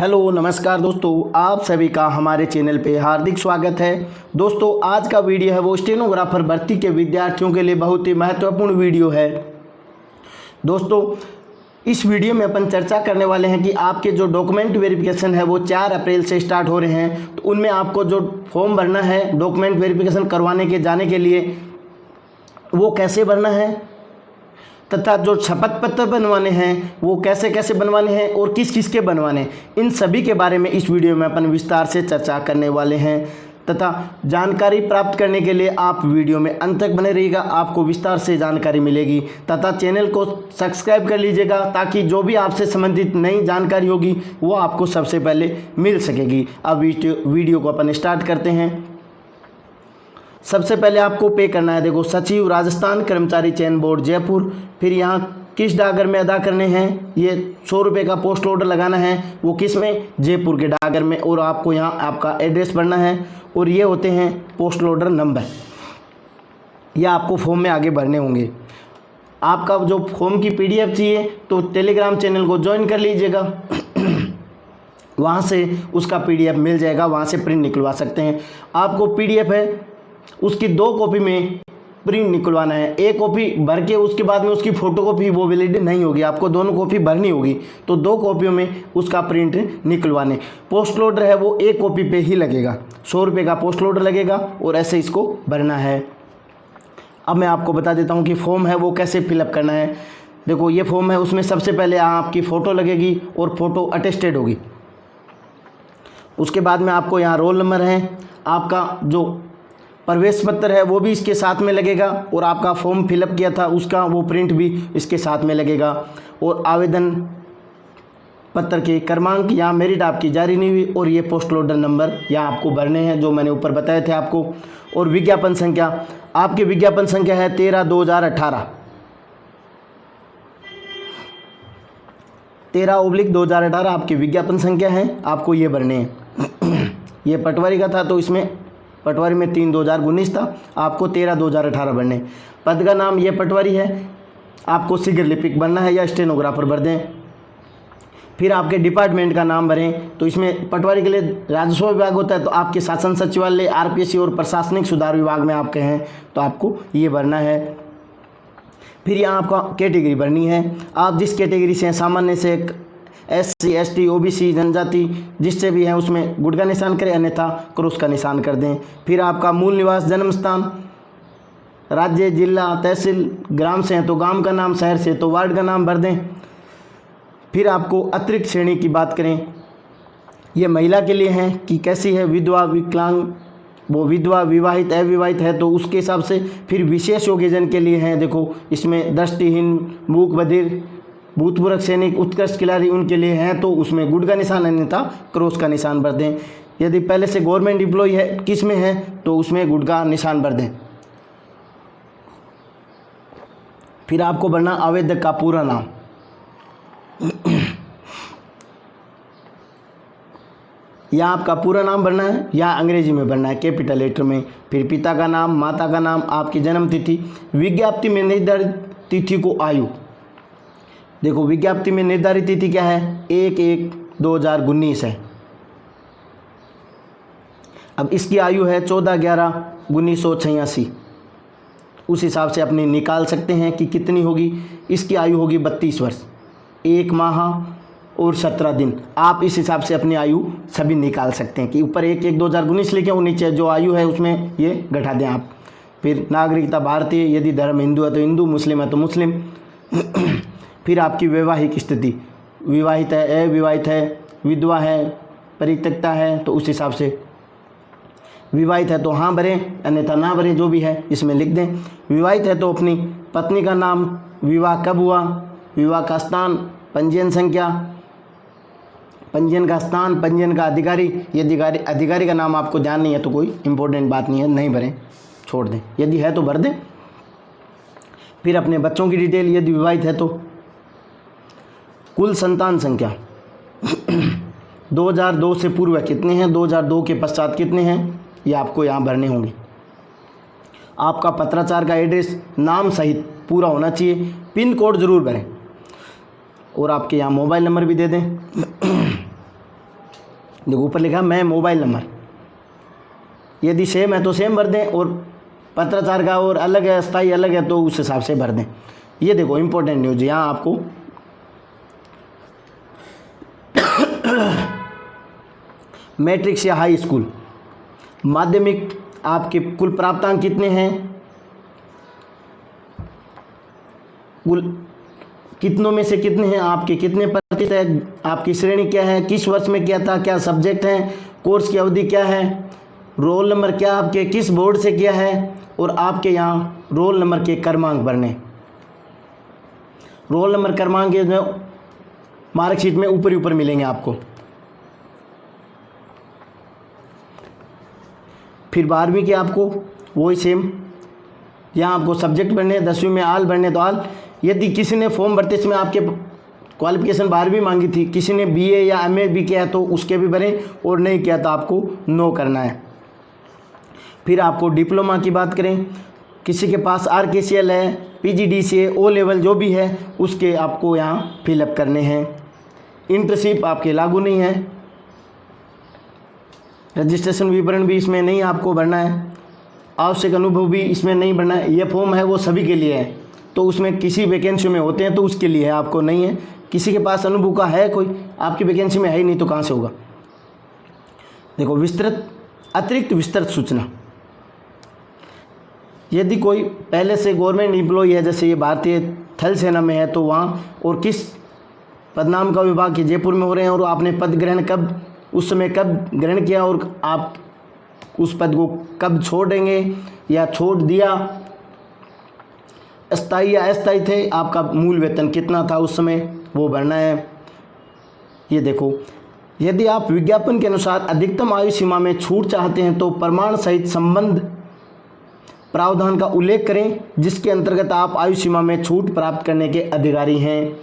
Hello नमस्कार दोस्तों, आप सभी का हमारे चैनल पे हार्दिक स्वागत है। दोस्तों आज का वीडियो है वो स्टेनोग्राफर भर्ती के विद्यार्थियों के लिए बहुत ही महत्वपूर्ण वीडियो है। दोस्तों इस वीडियो में अपन चर्चा करने वाले हैं कि आपके जो डॉक्यूमेंट वेरिफिकेशन है वो 4 अप्रैल से स्टार्ट हो रहे हैं। तो उनमें आपको जो फॉर्म भरना है डॉक्यूमेंट वेरिफिकेशन करवाने के जाने के लिए वो कैसे भरना है, तथा जो शपथ पत्र बनवाने हैं वो कैसे कैसे बनवाने हैं और किस किस के बनवाने हैं, इन सभी के बारे में इस वीडियो में अपन विस्तार से चर्चा करने वाले हैं। तथा जानकारी प्राप्त करने के लिए आप वीडियो में अंत तक बने रहिएगा, आपको विस्तार से जानकारी मिलेगी। तथा चैनल को सब्सक्राइब कर लीजिएगा ताकि जो भी आपसे संबंधित नई जानकारी होगी वो आपको सबसे पहले मिल सकेगी। अब वीडियो को अपन स्टार्ट करते हैं। सबसे पहले आपको पे करना है, देखो सचिव राजस्थान कर्मचारी चयन बोर्ड जयपुर। फिर यहाँ किस डाकघर में अदा करने हैं, ये 100 रुपये का पोस्ट ऑर्डर लगाना है, वो किस में, जयपुर के डाकघर में। और आपको यहाँ आपका एड्रेस भरना है और ये होते हैं पोस्ट ऑर्डर नंबर, यह आपको फॉर्म में आगे भरने होंगे। आपका जो फॉर्म की PDF चाहिए तो टेलीग्राम चैनल को ज्वाइन कर लीजिएगा, वहाँ से उसका PDF मिल जाएगा, वहाँ से प्रिंट निकलवा सकते हैं। आपको PDF है उसकी 2 कॉपी में प्रिंट निकलवाना है। एक कॉपी भर के उसके बाद में उसकी फ़ोटोकॉपी वो वैलिड नहीं होगी, आपको दोनों कॉपी भरनी होगी। तो 2 कॉपियों में उसका प्रिंट निकलवाने। पोस्ट ऑर्डर है वो 1 कॉपी पे ही लगेगा, 100 रुपये का पोस्ट ऑर्डर लगेगा और ऐसे इसको भरना है। अब मैं आपको बता देता हूँ कि फॉर्म है वो कैसे फिलअप करना है। देखो ये फॉर्म है, उसमें सबसे पहले आपकी फ़ोटो लगेगी और फ़ोटो अटेस्टेड होगी। उसके बाद में आपको यहाँ रोल नंबर है, आपका जो प्रवेश पत्र है वो भी इसके साथ में लगेगा और आपका फॉर्म फिलअप किया था उसका वो प्रिंट भी इसके साथ में लगेगा। और आवेदन पत्र के क्रमांक, यहाँ मेरिट आपकी जारी नहीं हुई और ये पोस्ट ऑर्डर नंबर यहाँ आपको भरने हैं जो मैंने ऊपर बताए थे आपको। और विज्ञापन संख्या, आपकी विज्ञापन संख्या है 13/2018, 13/2018 आपकी विज्ञापन संख्या है, आपको ये भरने हैं। ये पटवारी का था तो इसमें पटवारी में 3/2019 था, आपको 13/2018 भरने। पद का नाम ये पटवारी है, आपको शीघ्र लिपिक बनना है या स्टेनोग्राफर भर दें। फिर आपके डिपार्टमेंट का नाम भरें, तो इसमें पटवारी के लिए राजस्व विभाग होता है तो आपके शासन सचिवालय, RPSC और प्रशासनिक सुधार विभाग में आपके हैं तो आपको ये भरना है। फिर यहाँ आपका कैटेगरी भरनी है, आप जिस कैटेगरी से हैं, सामान्य से SC ST OBC जनजाति जिससे भी हैं उसमें गुड का निशान करें, अन्यथा क्रॉस का निशान कर दें। फिर आपका मूल निवास, जन्म स्थान, राज्य, जिला, तहसील, ग्राम से हैं तो गांव का नाम, शहर से तो वार्ड का नाम भर दें। फिर आपको अतिरिक्त श्रेणी की बात करें, ये महिला के लिए हैं कि कैसी है, विधवा, विकलांग, वो विधवा, विवाहित, अविवाहित है तो उसके हिसाब से। फिर विशेष योग्यजन के लिए हैं, देखो इसमें दृष्टिहीन, मूक बधिर, भूतपूर्व सैनिक, उत्कृष्ट खिलाड़ी उनके लिए हैं तो उसमें गुड का निशान, अन्यथा क्रॉस का निशान भर दें। यदि पहले से गवर्नमेंट एम्प्लॉय है किस में है तो उसमें गुड का निशान भर दें। फिर आपको भरना आवेदक का पूरा नाम, या आपका पूरा नाम भरना है या अंग्रेजी में भरना है कैपिटल लेटर में। फिर पिता का नाम, माता का नाम, आपकी जन्म तिथि, विज्ञप्ति में निर्धारित तिथि को आयु, देखो विज्ञप्ति में निर्धारित तिथि क्या है, 1/1/2019 है। अब इसकी आयु है 14/11/1986, उस हिसाब से अपनी निकाल सकते हैं कि कितनी होगी। इसकी आयु होगी 32 वर्ष 1 माह और 17 दिन। आप इस हिसाब से अपनी आयु सभी निकाल सकते हैं कि ऊपर 1/1/2019 लिखे और नीचे जो आयु है उसमें ये घटा दें आप। फिर नागरिकता भारतीय, यदि धर्म हिंदू है तो हिंदू, मुस्लिम है तो मुस्लिम। फिर आपकी वैवाहिक स्थिति, विवाहित है, अविवाहित है, विधवा है, परित्यक्ता है तो उस हिसाब से। विवाहित है तो हाँ भरें, अन्यथा ना भरें, जो भी है इसमें लिख दें। विवाहित है तो अपनी पत्नी का नाम, विवाह कब हुआ, विवाह का स्थान, पंजीयन संख्या, पंजीयन का स्थान, पंजीयन का अधिकारी। यदि अधिकारी का नाम आपको ध्यान नहीं है तो कोई इम्पोर्टेंट बात नहीं है, नहीं भरें, छोड़ दें। यदि है तो भर दें। फिर अपने बच्चों की डिटेल, यदि विवाहित है तो। कुल संतान संख्या 2002 से पूर्व कितने हैं, 2002 के पश्चात कितने हैं, ये आपको यहाँ भरने होंगे। आपका पत्राचार का एड्रेस नाम सहित पूरा होना चाहिए, पिन कोड ज़रूर भरें और आपके यहाँ मोबाइल नंबर भी दे दें। देखो ऊपर लिखा मैं मोबाइल नंबर, यदि सेम है तो सेम भर दें, और पत्राचार का और अलग है, अस्थाई अलग है, तो उस हिसाब से भर दें। ये देखो इम्पोर्टेंट न्यूज़, यहाँ आपको मैट्रिक्स या हाई स्कूल माध्यमिक आपके कुल प्राप्तांक कितने हैं, कुल कितनों में से कितने हैं, आपके कितने प्रतिशत है, आपकी श्रेणी क्या है, किस वर्ष में किया था, क्या सब्जेक्ट हैं, कोर्स की अवधि क्या है, रोल नंबर क्या आपके किस बोर्ड से किया है, और आपके यहाँ रोल नंबर के क्रमांक भरने। रोल नंबर क्रमांक जो मार्कशीट में ऊपर ही ऊपर मिलेंगे आपको। फिर 12वीं के आपको वही सेम, यहाँ आपको सब्जेक्ट भरने, 10वीं में आल भरने तो आल। यदि किसी ने फॉर्म भरते इसमें आपके क्वालिफिकेशन 12वीं मांगी थी, किसी ने बीए या एमए भी किया है तो उसके भी भरें, और नहीं किया तो आपको नो करना है। फिर आपको डिप्लोमा की बात करें, किसी के पास आरकेसीएल है, पीजीडीसीए, ओ लेवल जो भी है उसके आपको यहाँ फिलअप करने हैं। इंटर्नशिप आपके लागू नहीं है, रजिस्ट्रेशन विवरण भी इसमें नहीं आपको भरना है, आवश्यक अनुभव भी इसमें नहीं भरना है। ये फॉर्म है वो सभी के लिए है, तो उसमें किसी वैकेंसी में होते हैं तो उसके लिए है, आपको नहीं है। किसी के पास अनुभव का है कोई, आपकी वैकेंसी में है ही नहीं तो कहाँ से होगा। देखो विस्तृत अतिरिक्त विस्तृत सूचना, यदि कोई पहले से गवर्नमेंट एम्प्लॉय है, जैसे ये भारतीय थल सेना में है, तो वहाँ और किस पदनाम का विभाग के जयपुर में हो रहे हैं, और आपने पद ग्रहण कब, उस समय कब ग्रहण किया, और आप उस पद को कब छोड़ेंगे या छोड़ दिया, अस्थायी या अस्थायी थे, आपका मूल वेतन कितना था उस समय, वो भरना है। ये देखो, यदि आप विज्ञापन के अनुसार अधिकतम आयु सीमा में छूट चाहते हैं तो प्रमाण सहित संबंध प्रावधान का उल्लेख करें जिसके अंतर्गत आप आयु सीमा में छूट प्राप्त करने के अधिकारी हैं।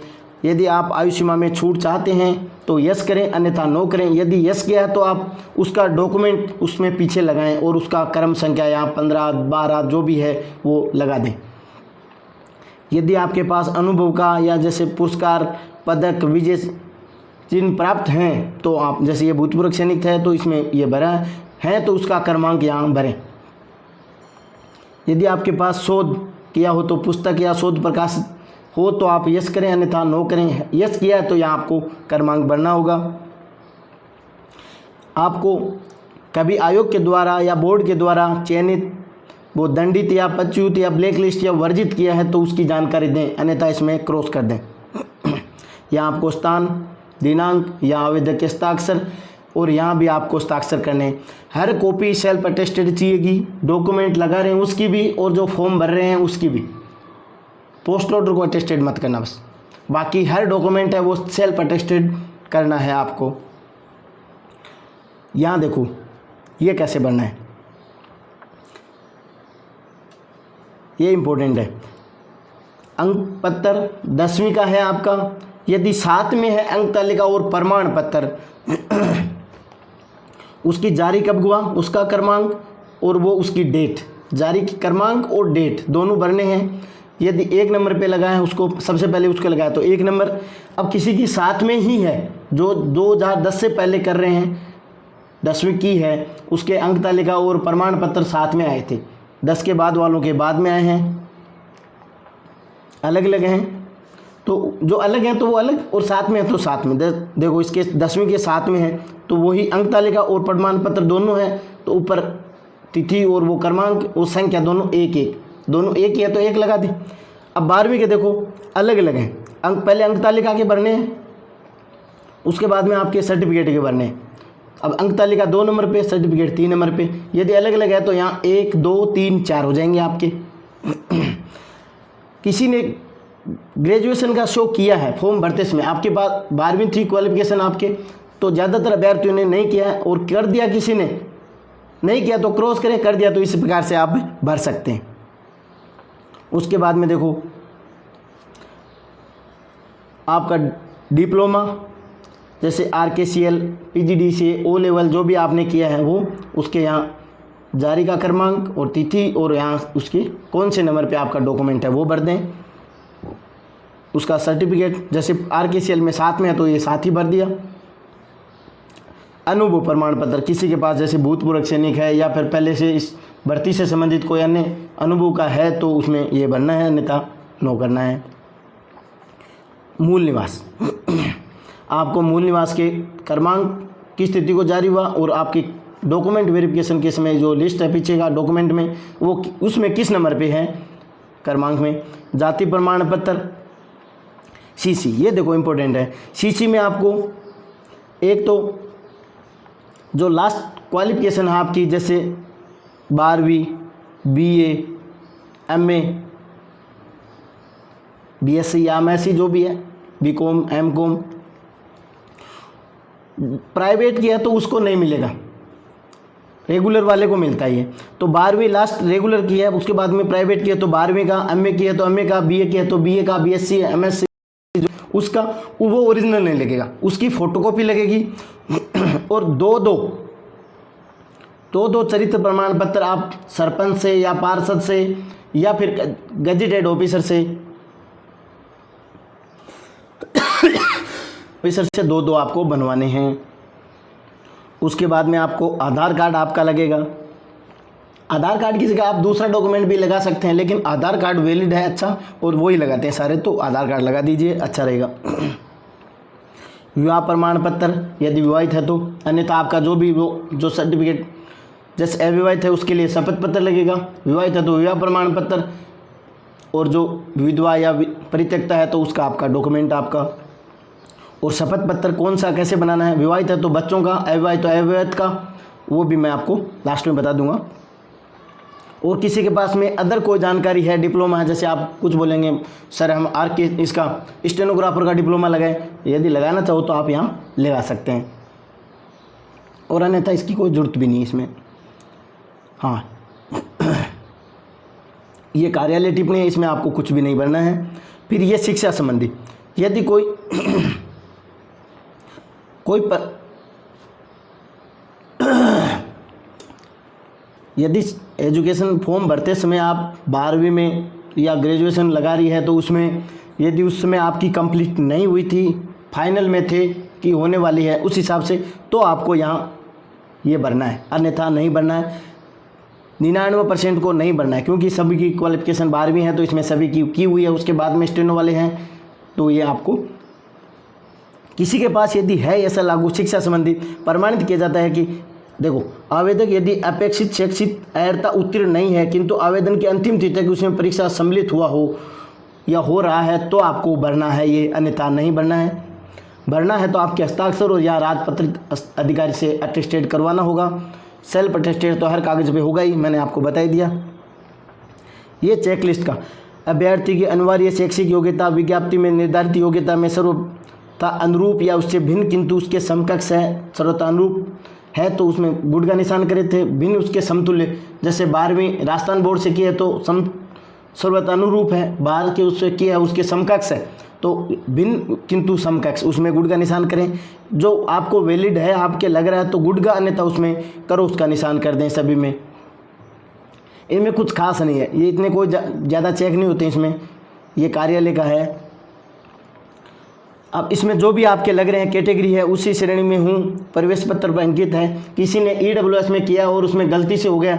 यदि आप आयु सीमा में छूट चाहते हैं तो यस करें, अन्यथा नो करें। यदि यस किया है तो आप उसका डॉक्यूमेंट उसमें पीछे लगाएं और उसका क्रम संख्या यहाँ 15, 12 जो भी है वो लगा दें। यदि आपके पास अनुभव का या जैसे पुरस्कार, पदक, विजय चिन्ह प्राप्त हैं तो आप, जैसे ये भूतपूर्व सैनिक है तो इसमें ये भरा है तो उसका क्रमांक यहाँ भरें। यदि आपके पास शोध किया हो तो पुस्तक या शोध प्रकाशित हो तो आप यस करें, अन्यथा नो करें। यस किया है तो यहाँ आपको क्रमांक भरना होगा। आपको कभी आयोग के द्वारा या बोर्ड के द्वारा चयनित वो दंडित या पदच्युत या ब्लैक लिस्ट या वर्जित किया है तो उसकी जानकारी दें, अन्यथा इसमें क्रॉस कर दें। यहाँ आपको स्थान, दिनांक या आवेदक के हस्ताक्षर, और यहाँ भी आपको हस्ताक्षर करने। हर कॉपी सेल्फ अटेस्टेड चाहिएगी, डॉक्यूमेंट लगा रहे हैं उसकी भी, और जो फॉर्म भर रहे हैं उसकी भी। पोस्ट ऑर्डर को अटेस्टेड मत करना बस, बाकी हर डॉक्यूमेंट है वो सेल्फ अटेस्टेड करना है आपको। यहाँ देखो ये कैसे भरना है, ये इम्पोर्टेंट है। अंक पत्र 10वीं का है आपका, यदि साथ में है अंक तालिका और प्रमाण पत्र उसकी जारी कब हुआ उसका क्रमांक, और वो उसकी डेट, जारी की क्रमांक और डेट दोनों भरने हैं। यदि 1 नंबर पे लगा है उसको सबसे पहले उसको लगाया तो 1 नंबर। अब किसी की साथ में ही है जो 2010 से पहले कर रहे हैं, 10वीं की है, उसके अंक तालिका और प्रमाण पत्र साथ में आए थे। 10 के बाद वालों के बाद में आए हैं, अलग अलग हैं, तो जो अलग हैं तो वो अलग, और साथ में है तो साथ में। देखो इसके 10वीं के साथ में है तो वही अंक तालिका और प्रमाण पत्र दोनों है, तो ऊपर तिथि और वो क्रमांक और संख्या दोनों एक एक, दोनों एक ही है तो एक लगा दें। अब 12वीं के देखो अलग अलग हैं, अंक पहले अंक तालिका के भरने हैं, उसके बाद में आपके सर्टिफिकेट के भरने हैं। अब अंक तालिका 2 नंबर पे, सर्टिफिकेट 3 नंबर पे। यदि अलग अलग है तो यहाँ 1, 2, 3, 4 हो जाएंगे आपके। किसी ने ग्रेजुएशन का शो किया है फॉर्म भरते समय, आपके पास 12वीं थी क्वालिफिकेशन आपके, तो ज़्यादातर अभ्यर्थियों ने नहीं किया है, और कर दिया किसी ने नहीं किया तो क्रॉस करें, कर दिया तो इस प्रकार से आप भर सकते हैं। उसके बाद में देखो आपका डिप्लोमा, जैसे आरकेसीएल, पीजीडीसीए, ओ लेवल जो भी आपने किया है वो, उसके यहाँ जारी का क्रमांक और तिथि, और यहाँ उसके कौन से नंबर पे आपका डॉक्यूमेंट है वो भर दें। उसका सर्टिफिकेट जैसे आरकेसीएल में साथ में है तो ये साथ ही भर दिया। अनुभव प्रमाण पत्र, किसी के पास जैसे भूतपूर्व सैनिक है या फिर पहले से इस भर्ती से संबंधित कोई अन्य अनुभव का है तो उसमें ये भरना है, अन्यथा नो करना है। मूल निवास आपको मूल निवास के क्रमांक की स्थिति को जारी हुआ और आपकी डॉक्यूमेंट वेरिफिकेशन के समय जो लिस्ट है पीछे का डॉक्यूमेंट में वो उसमें किस नंबर पे है क्रमांक में। जाति प्रमाण पत्र सीसी, ये देखो इम्पोर्टेंट है। सीसी में आपको एक तो जो लास्ट क्वालिफिकेशन है आपकी, जैसे 12वीं, बीए, एमए, बीएससी या एमएससी जो भी है, बीकॉम, एमकॉम, प्राइवेट किया तो उसको नहीं मिलेगा, रेगुलर वाले को मिलता ही है। तो 12वीं लास्ट रेगुलर किया है, उसके बाद में प्राइवेट किया तो 12वीं का, एमए किया तो एमए का, बीए किया तो बीए का, बीएससी, एमएससी उसका वो ओरिजिनल नहीं लगेगा, उसकी फोटोकॉपी लगेगी। और दो चरित्र प्रमाण पत्र आप सरपंच से या पार्षद से या फिर गजेटेड ऑफिसर से दो आपको बनवाने हैं। उसके बाद में आपको आधार कार्ड आपका लगेगा। आधार कार्ड की जगह आप दूसरा डॉक्यूमेंट भी लगा सकते हैं, लेकिन आधार कार्ड वैलिड है अच्छा और वही लगाते हैं सारे, तो आधार कार्ड लगा दीजिए, अच्छा रहेगा। विवाह प्रमाण पत्र यदि विवाहित है तो, अन्यथा आपका जो भी वो जो सर्टिफिकेट, जैसे अविवाहित है उसके लिए शपथ पत्र लगेगा, विवाहित है तो विवाह प्रमाण पत्र, और जो विधवा या परित्यक्ता है तो उसका आपका डॉक्यूमेंट आपका। और शपथ पत्र कौन सा कैसे बनाना है, विवाहित है तो बच्चों का, अविवाहित तो अविवाहित का, वो भी मैं आपको लास्ट में बता दूंगा। और किसी के पास में अदर कोई जानकारी है, डिप्लोमा है, जैसे आप कुछ बोलेंगे सर हम इसका स्टेनोग्राफर का डिप्लोमा लगाए, यदि लगाना चाहो तो आप यहाँ लगा सकते हैं, और अन्यथा इसकी कोई ज़रूरत भी नहीं इसमें। हाँ, ये कार्यालय टिप्पणी है, इसमें आपको कुछ भी नहीं भरना है। फिर ये शिक्षा संबंधी, यदि यदि एजुकेशन फॉर्म भरते समय आप 12वीं में या ग्रेजुएशन लगा रही है तो उसमें यदि उस समय आपकी कंप्लीट नहीं हुई थी, फाइनल में थे कि होने वाली है, उस हिसाब से तो आपको यहाँ ये भरना है, अन्यथा नहीं भरना है। 99% को नहीं भरना है, क्योंकि सभी की क्वालिफिकेशन 12वीं है तो इसमें सभी की हुई है, उसके बाद में स्टेनो वाले हैं तो ये आपको किसी के पास यदि है ऐसा लागू शिक्षा संबंधी प्रमाणित किया जाता है कि देखो, आवेदक यदि अपेक्षित शैक्षिक अर्हता उत्तीर्ण नहीं है किंतु आवेदन की अंतिम तिथि तक उसमें परीक्षा सम्मिलित हुआ हो या हो रहा है तो आपको भरना है ये, अन्यथा नहीं भरना है। भरना है तो आपके हस्ताक्षर और या राजपत्रित अधिकारी से अटेस्टेड करवाना होगा। सेल्फ अटेस्टेड तो हर कागज़ पे होगा ही, मैंने आपको बता ही दिया। ये चेकलिस्ट का अभ्यर्थी की अनिवार्य शैक्षिक योग्यता विज्ञप्ति में निर्धारित योग्यता में सर्वथा अनुरूप या उससे भिन्न किंतु उसके समकक्ष है, सर्वथा अनुरूप है तो उसमें गुड का निशान करे थे, भिन्न उसके समतुल्य, जैसे 12वीं राजस्थान बोर्ड से किया है तो सर्वथा अनुरूप है, बाहर के उससे किया है उसके समकक्ष है तो भिन्न किंतु समकक्ष, उसमें गुड का निशान करें। जो आपको वैलिड है, आपके लग रहा है तो गुड का, अन्यथा उसमें करो उसका निशान कर दें। सभी में इनमें कुछ खास नहीं है, ये इतने कोई ज़्यादा चेक नहीं होते इसमें, ये कार्यालय का है। अब इसमें जो भी आपके लग रहे हैं कैटेगरी है उसी श्रेणी में हूँ, प्रवेश पत्र पर अंकित है, किसी ने EWS में किया और उसमें गलती से हो गया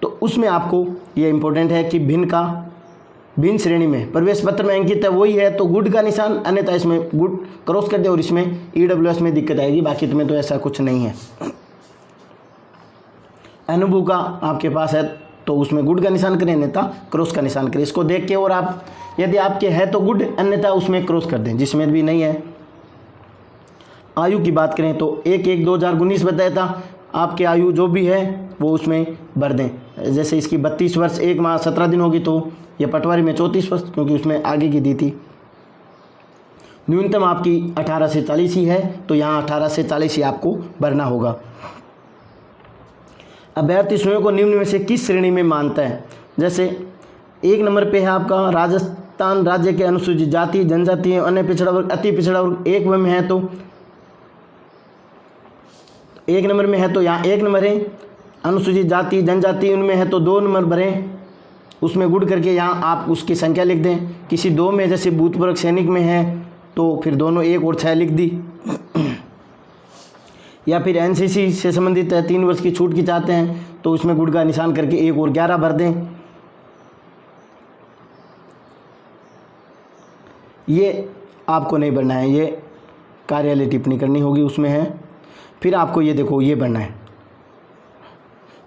तो उसमें आपको ये इम्पोर्टेंट है कि भिन्न श्रेणी में प्रवेश पत्र में अंकित है वही है तो गुड का निशान, अन्यथा इसमें गुड क्रॉस कर दे और इसमें EWS में दिक्कत आएगी, बाकी तुम्हें तो ऐसा कुछ नहीं है। अनुभव का आपके पास है तो उसमें गुड का निशान करें, अन्यथा क्रॉस का निशान करें। इसको देख के और आप यदि आपके है तो गुड, अन्यथा उसमें क्रॉस कर दें जिसमें भी नहीं है। आयु की बात करें तो 1/1/2019 बताया था, आपके आयु जो भी है वो उसमें भर दें। जैसे इसकी 32 वर्ष 1 माह 17 दिन होगी तो ये पटवारी में 34 वर्ष, क्योंकि उसमें आगे की दी थी। न्यूनतम आपकी 18 से 40 ही है तो यहाँ 18 से 40 ही आपको भरना होगा। अभ्यर्थी स्वयं को निम्न में से किस श्रेणी में मानता है, जैसे 1 नंबर पे है आपका राजस्थान राज्य के अनुसूचित जाति जनजाति अन्य पिछड़ा वर्ग अति पिछड़ा वर्ग 1 में है तो 1 नंबर में है तो यहाँ 1 नंबर है, अनुसूचित जाति जनजाति उनमें है तो 2 नंबर भरें, उसमें गुड करके यहाँ आप उसकी संख्या लिख दें। किसी 2 में जैसे भूतपूर्व सैनिक में है तो फिर दोनों 1 और 6 लिख दी। या फिर एनसीसी से संबंधित 3 वर्ष की छूट की चाहते हैं तो उसमें गुड़ का निशान करके 1 और 11 भर दें। ये आपको नहीं भरना है, ये कार्यालय टिप्पणी करनी होगी, उसमें है। फिर आपको ये देखो ये भरना है,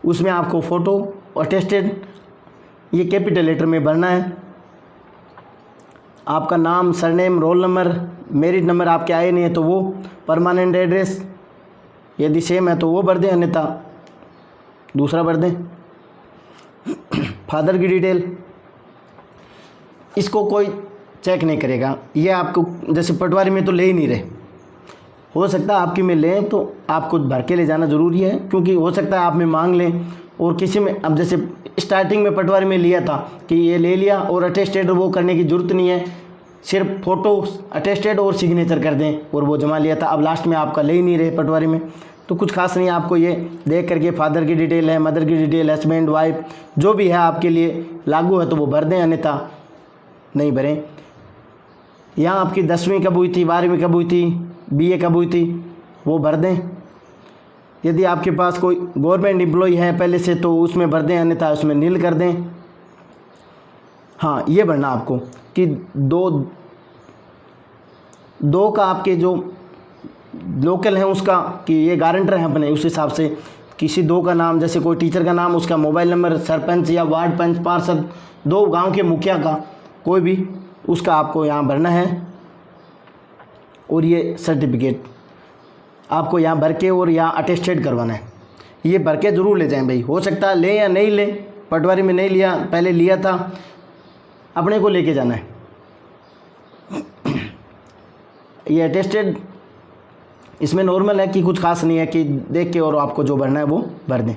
उसमें आपको फ़ोटो अटेस्टेड ये कैपिटल लेटर में भरना है। आपका नाम, surname, roll number, merit number आपके आए नहीं है तो वो, परमानेंट एड्रेस यदि सेम है तो वो भर दें, अन्यथा दूसरा भर दें। फादर की डिटेल इसको कोई चेक नहीं करेगा, ये आपको जैसे पटवारी में तो ले ही नहीं रहे, हो सकता है आपकी में लें तो आपको भर के ले जाना ज़रूरी है, क्योंकि हो सकता है आप में मांग लें और किसी में, अब जैसे स्टार्टिंग में पटवारी में लिया था कि ये ले लिया और अटेस्टेड वो करने की ज़रूरत नहीं है, सिर्फ फ़ोटो अटेस्टेड और सिग्नेचर कर दें और वो जमा लिया था। अब लास्ट में आपका ले ही नहीं रहे पटवारी में, तो कुछ खास नहीं, आपको ये देख करके फादर की डिटेल है, मदर की डिटेल, हस्बैंड वाइफ जो भी है आपके लिए लागू है तो वो भर दें, अन्यथा नहीं भरें। यहाँ आपकी 10वीं कब हुई थी, 12वीं कब हुई थी, BA कब हुई थी, वो भर दें। यदि आपके पास कोई गवर्नमेंट एम्प्लॉय है पहले से तो उसमें भर दें, अन्यथा उसमें नील कर दें। हाँ, ये भरना आपको कि दो का आपके जो लोकल हैं उसका, कि ये गारंटर हैं अपने, उस हिसाब से किसी 2 का नाम, जैसे कोई टीचर का नाम, उसका मोबाइल नंबर, सरपंच या वार्ड पंच, पार्षद, 2 गांव के मुखिया का कोई भी, उसका आपको यहाँ भरना है। और ये सर्टिफिकेट आपको यहाँ भर के और यहाँ अटेस्टेड करवाना है, ये भर के ज़रूर ले जाएं भाई। हो सकता है ले या नहीं ले, पटवारी में नहीं लिया, पहले लिया था, अपने को लेके जाना है। ये अटेस्टेड इसमें नॉर्मल है कि कुछ खास नहीं है, कि देख के और आपको जो भरना है वो भर दें।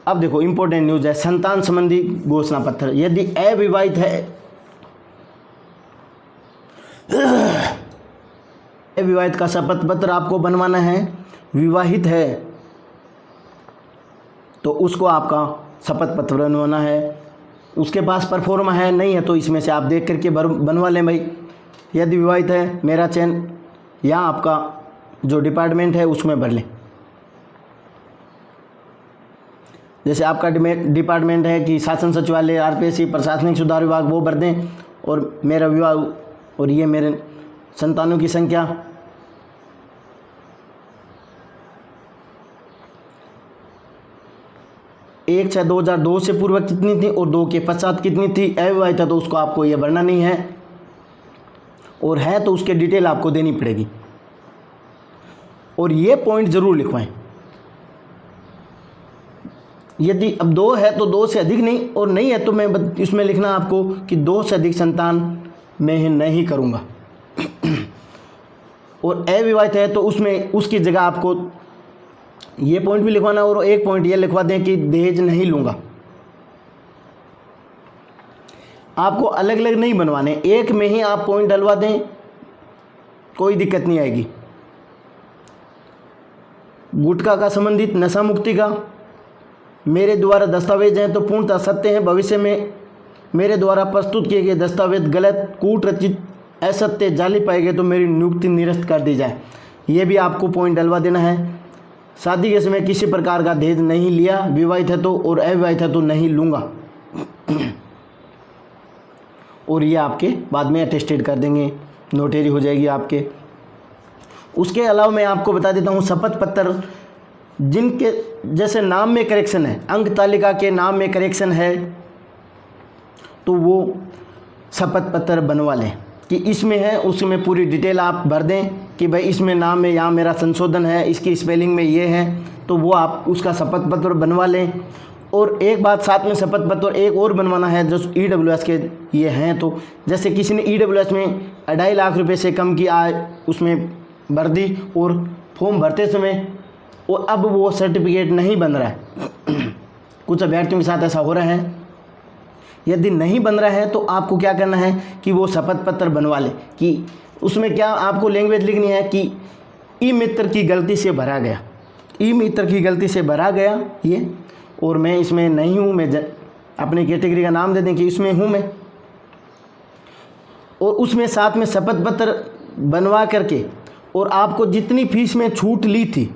अब देखो इम्पोर्टेंट न्यूज़ है, संतान संबंधी घोषणा पत्र। यदि अविवाहित है, अविवाहित का शपथ पत्र आपको बनवाना है। विवाहित है तो उसको आपका शपथ पत्र बनवाना है। उसके पास परफॉर्मा है, नहीं है तो इसमें से आप देख करके बनवा लें भाई। यदि विवाहित है, मेरा चयन या आपका जो डिपार्टमेंट है उसमें भर लें। जैसे आपका डिपार्टमेंट है कि शासन सचिवालय, RPSC, प्रशासनिक सुधार विभाग, वो भर दें। और मेरा विवाह और ये मेरे संतानों की संख्या, एक 6/2002 से पूर्व कितनी थी और 2 के पश्चात कितनी थी। अविवाहित है तो उसको आपको ये भरना नहीं है, और है तो उसके डिटेल आपको देनी पड़ेगी। और ये पॉइंट ज़रूर लिखवाएं, यदि अब 2 है तो 2 से अधिक नहीं, और नहीं है तो मैं इसमें लिखना आपको कि 2 से अधिक संतान मैं नहीं करूँगा। और अविवाहित है तो उसमें उसकी जगह आपको ये पॉइंट भी लिखवाना, और एक पॉइंट ये लिखवा दें कि दहेज नहीं लूँगा। आपको अलग अलग नहीं बनवाने, एक में ही आप पॉइंट डलवा दें, कोई दिक्कत नहीं आएगी। गुटखा का संबंधित, नशा मुक्ति का, मेरे द्वारा दस्तावेज हैं तो पूर्णतः सत्य हैं, भविष्य में मेरे द्वारा प्रस्तुत किए गए दस्तावेज गलत, कूट रचित, असत्य, जाली पाए गए तो मेरी नियुक्ति निरस्त कर दी जाए। ये भी आपको पॉइंट डलवा देना है। शादी के समय किसी प्रकार का दहेज नहीं लिया, विवाहित है तो, और अविवाहित है तो नहीं लूँगा। और ये आपके बाद में अटेस्टेड कर देंगे, नोटरी हो जाएगी आपके। उसके अलावा मैं आपको बता देता हूँ, शपथ पत्र जिनके जैसे नाम में करेक्शन है, अंक तालिका के नाम में करेक्शन है, तो वो शपथ पत्र बनवा लें कि इसमें है, उसमें पूरी डिटेल आप भर दें कि भाई इसमें नाम में यहाँ मेरा संशोधन है, इसकी स्पेलिंग में ये है, तो वो आप उसका शपथ पत्र बनवा लें। और एक बात साथ में शपथ पत्र एक और बनवाना है, जो EWS के ये हैं, तो जैसे किसी ने EWS में 2.5 लाख रुपए से कम की आय उसमें भर दी और फॉर्म भरते समय और अब वो सर्टिफिकेट नहीं बन रहा है, कुछ अभ्यर्थियों के साथ ऐसा हो रहा है। यदि नहीं बन रहा है तो आपको क्या करना है कि वो शपथ पत्र बनवा ले, कि उसमें क्या आपको लैंग्वेज लिखनी है कि ई मित्र की गलती से भरा गया, ई मित्र की गलती से भरा गया ये, और मैं इसमें नहीं हूँ, मैं अपनी कैटेगरी का नाम दे दें कि इसमें हूँ मैं, और उसमें साथ में शपथ पत्र बनवा करके, और आपको जितनी फीस में छूट ली थी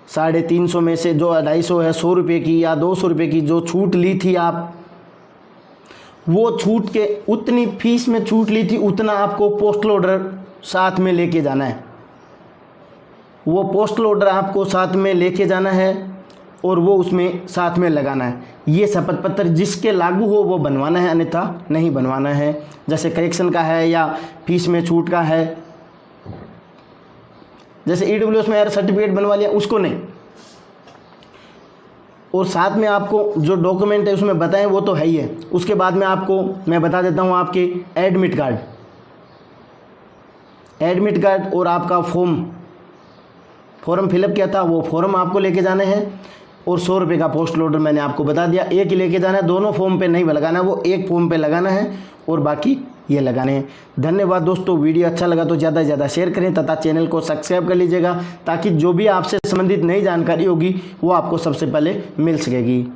350 में से जो 250 है 100 रुपये की या 200 रुपये की जो छूट ली थी आप, वो छूट के उतनी फीस में छूट ली थी उतना आपको पोस्टल ऑर्डर साथ में लेके जाना है। वो पोस्टल ऑर्डर आपको साथ में लेके जाना है और वो उसमें साथ में लगाना है। ये शपथ पत्र जिसके लागू हो वो बनवाना है, अन्यथा नहीं बनवाना है। जैसे करेक्शन का है या फीस में छूट का है, जैसे EWS में यार सर्टिफिकेट बनवा लिया उसको नहीं। और साथ में आपको जो डॉक्यूमेंट है उसमें बताएं वो तो है ही है। उसके बाद में आपको मैं बता देता हूँ आपके एडमिट कार्ड और आपका फॉर्म फिलअप किया था वो फॉर्म आपको लेके जाने हैं। और 100 रुपये का पोस्टल ऑर्डर मैंने आपको बता दिया, एक ही लेके जाना है, दोनों फॉर्म पे नहीं लगाना है, वो एक फॉर्म पे लगाना है और बाकी ये लगाने हैं। धन्यवाद दोस्तों, वीडियो अच्छा लगा तो ज़्यादा से ज़्यादा शेयर करें तथा चैनल को सब्सक्राइब कर लीजिएगा ताकि जो भी आपसे संबंधित नई जानकारी होगी वो आपको सबसे पहले मिल सकेगी।